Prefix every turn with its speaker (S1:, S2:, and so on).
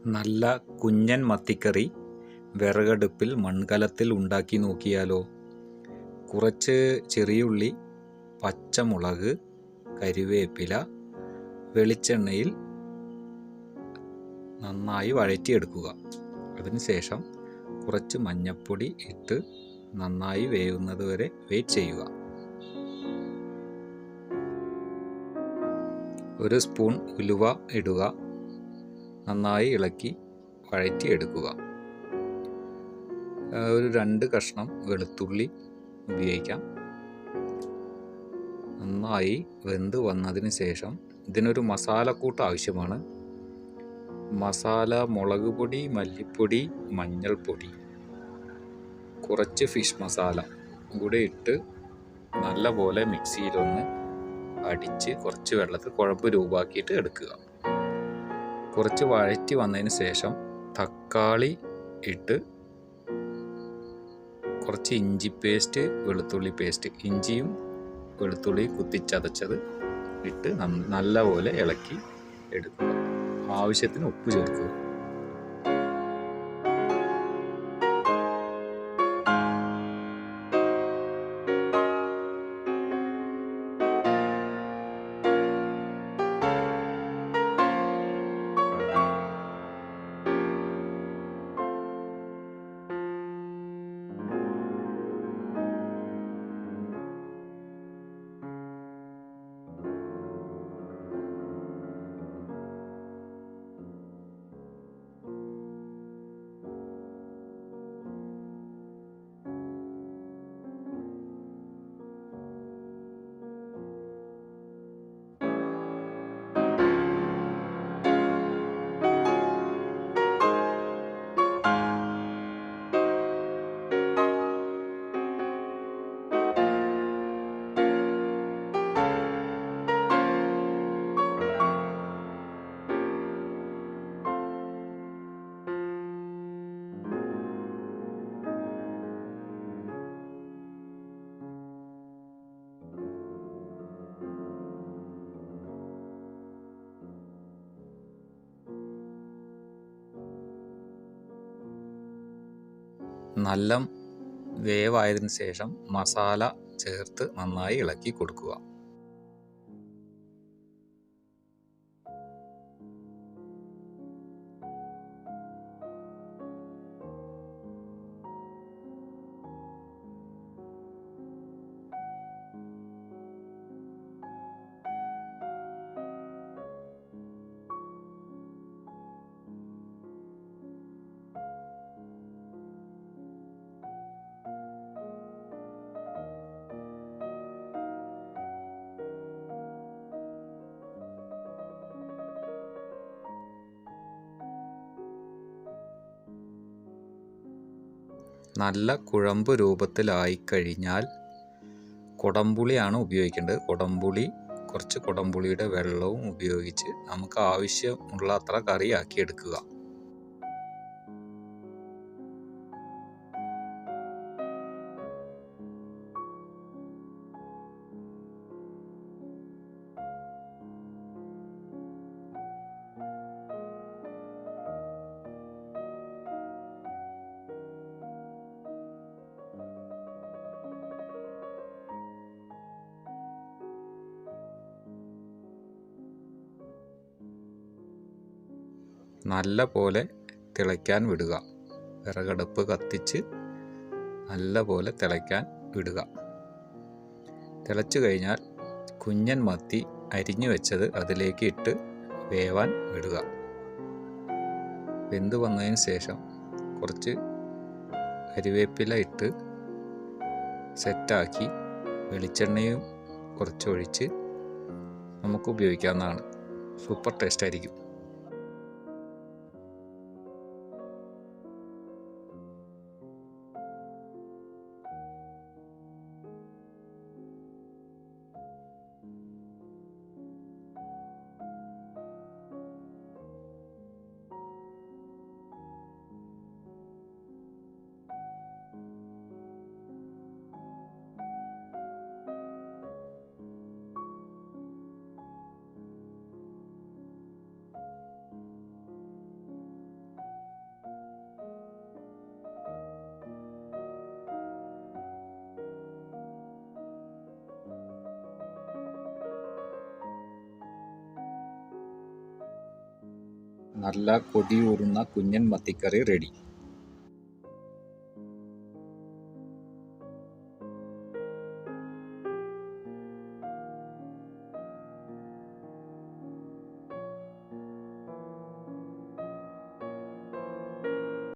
S1: നല്ല കുഞ്ഞൻ മത്തിക്കറി വിറകടുപ്പിൽ മൺകലത്തിൽ ഉണ്ടാക്കി നോക്കിയാലോ? കുറച്ച് ചെറിയുള്ളി, പച്ചമുളക്, കരിവേപ്പില വെളിച്ചെണ്ണയിൽ നന്നായി വഴറ്റിയെടുക്കുക. അതിനുശേഷം കുറച്ച് മഞ്ഞൾപ്പൊടി ഇട്ട് നന്നായി വേവുന്നത് വരെ വെയിറ്റ് ചെയ്യുക. ഒരു സ്പൂൺ ഉലുവ ഇടുക. നന്നായി ഇളക്കി വഴറ്റിയെടുക്കുക. ഒരു 2 കഷ്ണം വെളുത്തുള്ളി ഉപയോഗിക്കാം. നന്നായി വെന്ത് വന്നതിന് ശേഷം ഇതിനൊരു മസാലക്കൂട്ട് ആവശ്യമാണ്. മസാല മുളക് പൊടി, മല്ലിപ്പൊടി, മഞ്ഞൾപ്പൊടി, കുറച്ച് ഫിഷ് മസാല കൂടെ ഇട്ട് നല്ലപോലെ മിക്സിയിലൊന്ന് അടിച്ച് കുറച്ച് വെള്ളത്തിൽ കുഴമ്പ് രൂപമാക്കിയിട്ട് എടുക്കുക. കുറച്ച് വഴറ്റി വന്നതിന് ശേഷം തക്കാളി ഇട്ട് കുറച്ച് ഇഞ്ചി പേസ്റ്റ്, വെളുത്തുള്ളി പേസ്റ്റ്, ഇഞ്ചിയും വെളുത്തുള്ളി കുത്തിച്ചതച്ചത് ഇട്ട് നല്ലപോലെ ഇളക്കി എടുക്കുക. ആവശ്യത്തിന് ഉപ്പ് ചേർക്കുക. നല്ല വേവായതിനു ശേഷം മസാല ചേർത്ത് നന്നായി ഇളക്കി കൊടുക്കുക. നല്ല കുഴമ്പ് രൂപത്തിലായിക്കഴിഞ്ഞാൽ കുടംപുളിയാണ് ഉപയോഗിക്കേണ്ടത്. കുറച്ച് കുടംപുളിയുടെ വെള്ളവും ഉപയോഗിച്ച് നമുക്ക് ആവശ്യമുള്ള അത്ര കറിയാക്കി എടുക്കുക. നല്ല പോലെ തിളയ്ക്കാൻ വിടുക. വിറകടുപ്പ് കത്തിച്ച് നല്ല പോലെ തിളയ്ക്കാൻ വിടുക. തിളച്ചു കഴിഞ്ഞാൽ കുഞ്ഞൻ മത്തി അരിഞ്ഞു വെച്ചത് അതിലേക്ക് ഇട്ട് വേവാൻ വിടുക. വെന്ത് വന്നതിന് ശേഷം കുറച്ച് കരിവേപ്പില ഇട്ട് സെറ്റാക്കി വെളിച്ചെണ്ണയും കുറച്ചൊഴിച്ച് നമുക്ക് ഉപയോഗിക്കാവുന്നതാണ്. സൂപ്പർ ടേസ്റ്റ് ആയിരിക്കും. നല്ല കൊടിയൂറുന്ന കുഞ്ഞൻ മത്തിക്കറി റെഡി.